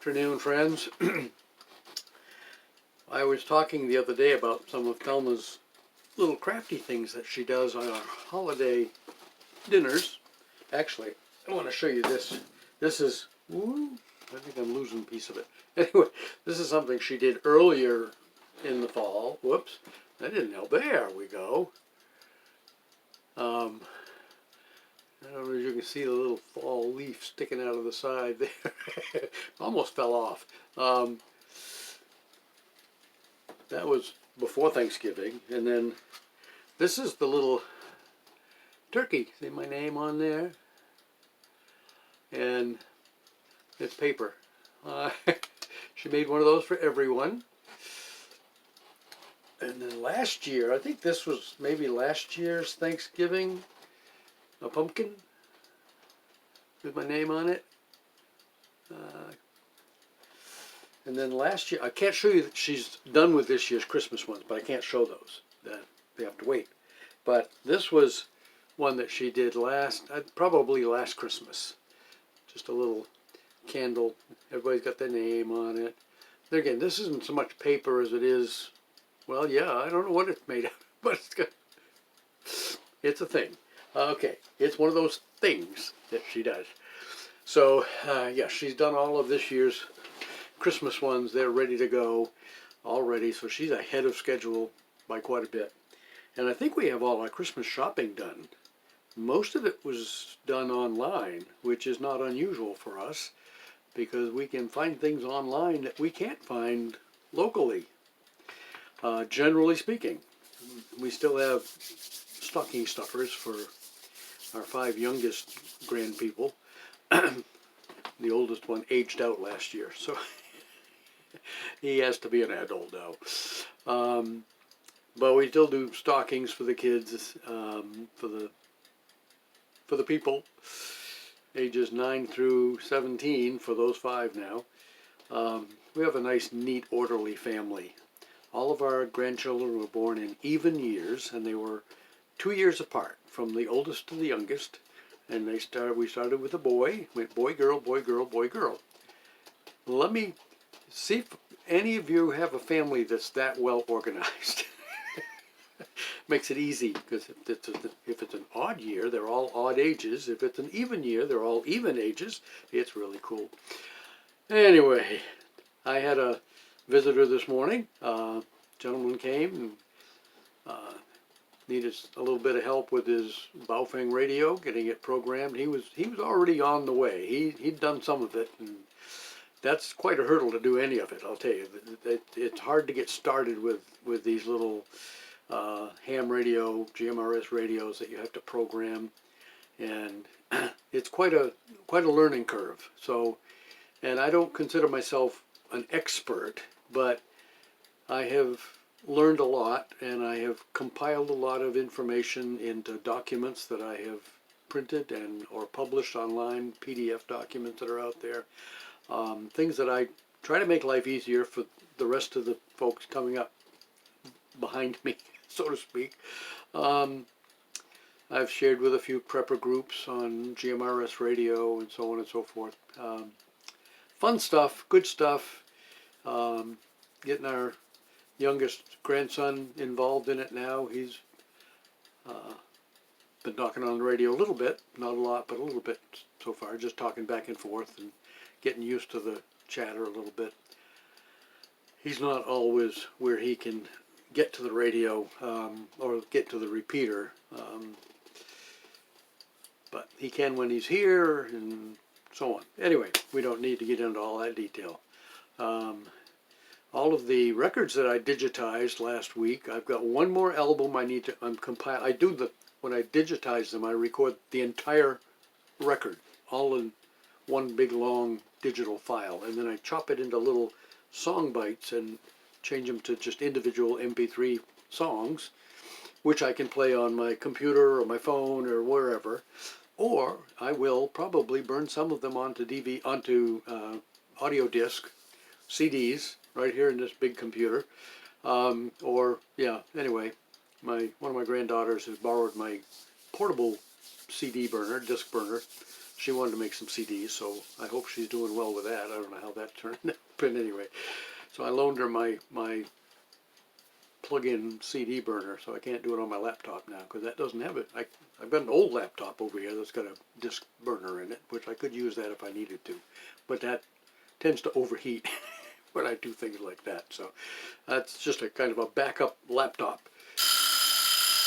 Afternoon, friends. I was talking the other day about some of Thelma's little crafty things that she does on our holiday dinners. Actually, I want to show you this. This is, ooh, I think I'm losing a piece of it. Anyway, this is something she did earlier in the fall. Whoops, that didn't help. There we go. I don't know if you can see the little fall leaf sticking out of the side there. Almost fell off. That was before Thanksgiving. And then this is the little turkey. See my name on there? And it's paper. She made one of those for everyone. And then last year, I think this was maybe last year's Thanksgiving, a pumpkin with my name on it. And then last year, I can't show you that she's done with this year's Christmas ones, but I can't show those. They have to wait. But this was one that she did probably last Christmas. Just a little candle. Everybody's got their name on it. Then again, this isn't so much paper as it is, well, yeah, I don't know what it's made of, but it's a thing. Okay, it's one of those things that she does. So, yeah, she's done all of this year's Christmas ones. They're ready to go already, so she's ahead of schedule by quite a bit. And I think we have all our Christmas shopping done. Most of it was done online, which is not unusual for us, because we can find things online that we can't find locally. Generally speaking, we still have stocking stuffers for our 5 youngest grandpeople. The oldest one aged out last year, so he has to be an adult now. But we still do stockings for the kids, for the people ages 9 through 17, for those 5 now. We have a nice, neat, orderly family. All of our grandchildren were born in even years, and they were 2 years apart, from the oldest to the youngest. And we started with a boy, went boy, girl, boy, girl, boy, girl. Let me see if any of you have a family that's that well organized. Makes it easy, because if it's an odd year, they're all odd ages. If it's an even year, they're all even ages. It's really cool. Anyway, I had a visitor this morning. Gentleman came and needed a little bit of help with his Baofeng radio, getting it programmed. He was already on the way. He'd done some of it, and that's quite a hurdle to do any of it, I'll tell you. It's hard to get started with these little ham radio, GMRS radios that you have to program, and it's quite a learning curve. So, and I don't consider myself an expert, but I have learned a lot, and I have compiled a lot of information into documents that I have printed or published online, PDF documents that are out there, things that I try to make life easier for the rest of the folks coming up behind me, so to speak. I've shared with a few prepper groups on GMRS radio and so on and so forth. Fun stuff, good stuff. Getting our youngest grandson involved in it now. He's been talking on the radio a little bit, not a lot, but a little bit so far, just talking back and forth and getting used to the chatter a little bit. He's not always where he can get to the radio or get to the repeater, but he can when he's here and so on. Anyway, we don't need to get into all that detail. All of the records that I digitized last week, I've got one more album I need to compile. When I digitize them, I record the entire record, all in one big long digital file, and then I chop it into little song bites and change them to just individual MP3 songs, which I can play on my computer or my phone or wherever, or I will probably burn some of them onto audio disc, CDs, right here in this big computer. Anyway, one of my granddaughters has borrowed my portable CD burner, disc burner, she wanted to make some CDs, so I hope she's doing well with that. I don't know how that turned out, but anyway. So I loaned her my plug-in CD burner, so I can't do it on my laptop now because that doesn't have it. I've got an old laptop over here that's got a disc burner in it, which I could use that if I needed to, but that tends to overheat when I do things like that. So that's just a kind of a backup laptop.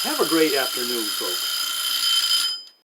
Have a great afternoon, folks.